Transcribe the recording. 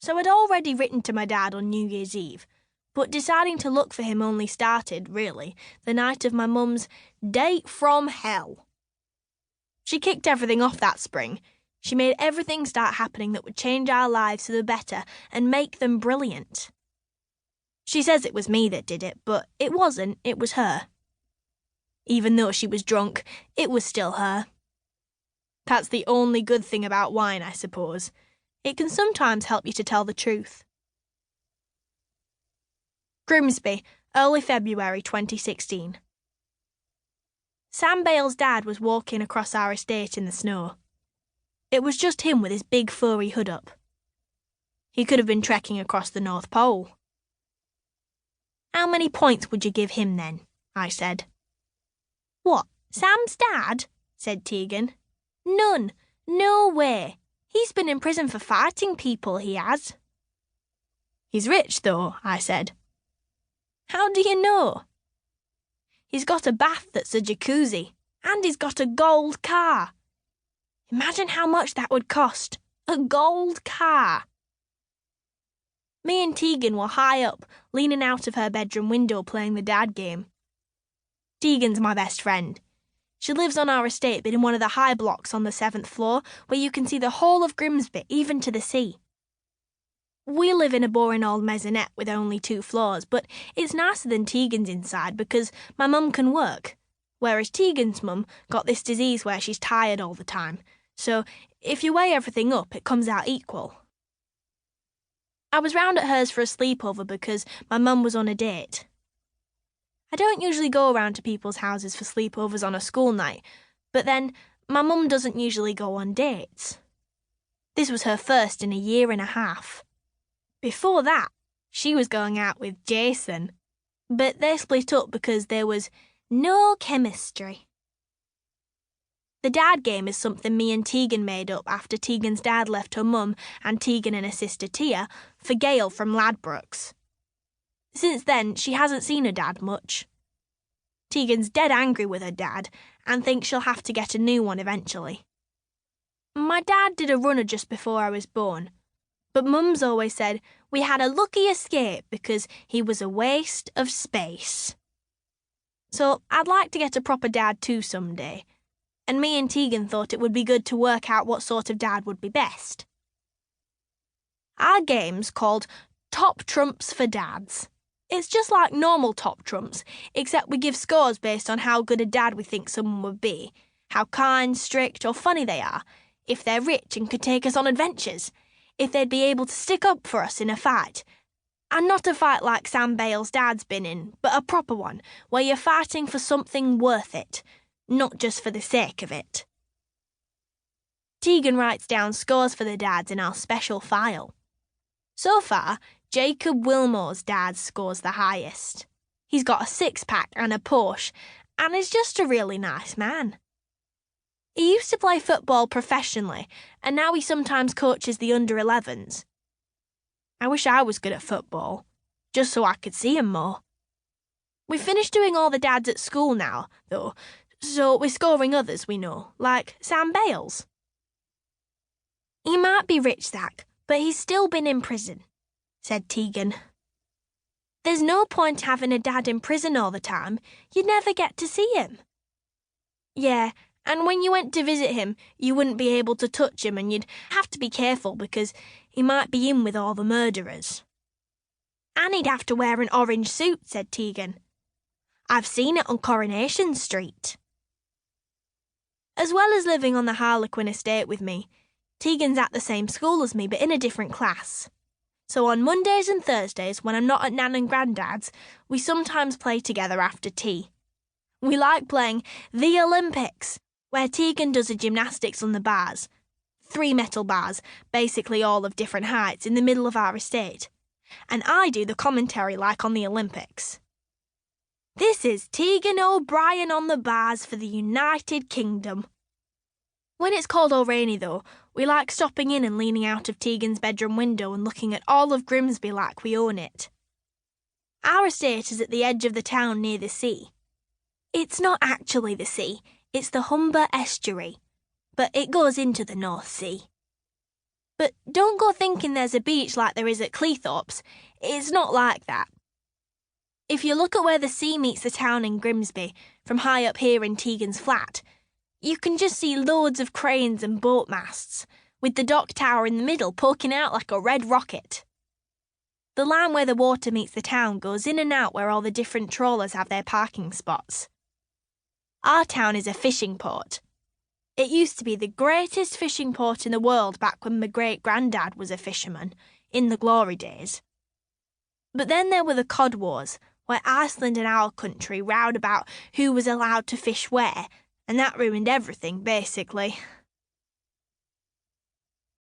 So I'd already written to my dad on New Year's Eve, but deciding to look for him only started, really, the night of my mum's date from hell. She kicked everything off that spring. She made everything start happening that would change our lives for the better and make them brilliant. She says it was me that did it, but it wasn't, it was her. Even though she was drunk, it was still her. That's the only good thing about wine, I suppose. It can sometimes help you to tell the truth. Grimsby, early February 2016. Sam Bale's dad was walking across our estate in the snow. It was just him with his big furry hood up. He could have been trekking across the North Pole. How many points would you give him then? I said. What, Sam's dad? Said Tegan. None. No way. He's been in prison for fighting people, he has. He's rich, though, I said. How do you know? He's got a bath that's a jacuzzi, and he's got a gold car. Imagine how much that would cost. A gold car. Me and Tegan were high up, leaning out of her bedroom window playing the dad game. Tegan's my best friend. She lives on our estate, but in one of the high blocks on the 7th floor, where you can see the whole of Grimsby, even to the sea. We live in a boring old maisonette with only 2 floors, but it's nicer than Tegan's inside because my mum can work, whereas Tegan's mum got this disease where she's tired all the time, so if you weigh everything up, it comes out equal. I was round at hers for a sleepover because my mum was on a date. I don't usually go around to people's houses for sleepovers on a school night, but then my mum doesn't usually go on dates. This was her first in a year and a half. Before that, she was going out with Jason, but they split up because there was no chemistry. The dad game is something me and Tegan made up after Tegan's dad left her mum and Tegan and her sister Tia for Gail from Ladbrokes. Since then, she hasn't seen her dad much. Tegan's dead angry with her dad and thinks she'll have to get a new one eventually. My dad did a runner just before I was born, but Mum's always said we had a lucky escape because he was a waste of space. So I'd like to get a proper dad too someday, and me and Tegan thought it would be good to work out what sort of dad would be best. Our game's called Top Trumps for Dads. It's just like normal Top Trumps, except we give scores based on how good a dad we think someone would be, how kind, strict or funny they are, if they're rich and could take us on adventures, if they'd be able to stick up for us in a fight. And not a fight like Sam Bale's dad's been in, but a proper one, where you're fighting for something worth it, not just for the sake of it. Tegan writes down scores for the dads in our special file. So far, Jacob Wilmore's dad scores the highest. He's got a 6-pack and a Porsche, and is just a really nice man. He used to play football professionally, and now he sometimes coaches the under-11s. I wish I was good at football, just so I could see him more. We finished doing all the dads at school now, though, so we're scoring others we know, like Sam Bale's. He might be rich, Zac, but he's still been in prison, said Tegan. There's no point having a dad in prison all the time. You'd never get to see him. Yeah, and when you went to visit him, you wouldn't be able to touch him and you'd have to be careful because he might be in with all the murderers. And he'd have to wear an orange suit, said Tegan. I've seen it on Coronation Street. As well as living on the Harlequin estate with me, Tegan's at the same school as me but in a different class. So on Mondays and Thursdays, when I'm not at Nan and Grandad's, we sometimes play together after tea. We like playing the Olympics, where Tegan does the gymnastics on the bars. 3 metal bars, basically all of different heights, in the middle of our estate. And I do the commentary like on the Olympics. This is Tegan O'Brien on the bars for the United Kingdom. When it's cold or rainy, though, we like stopping in and leaning out of Tegan's bedroom window and looking at all of Grimsby like we own it. Our estate is at the edge of the town near the sea. It's not actually the sea, it's the Humber estuary, but it goes into the North Sea. But don't go thinking there's a beach like there is at Cleethorpes. It's not like that. If you look at where the sea meets the town in Grimsby, from high up here in Tegan's Flat, you can just see loads of cranes and boat masts, with the dock tower in the middle poking out like a red rocket. The line where the water meets the town goes in and out where all the different trawlers have their parking spots. Our town is a fishing port. It used to be the greatest fishing port in the world back when my great-granddad was a fisherman, in the glory days. But then there were the Cod Wars, where Iceland and our country rowed about who was allowed to fish where, and that ruined everything, basically.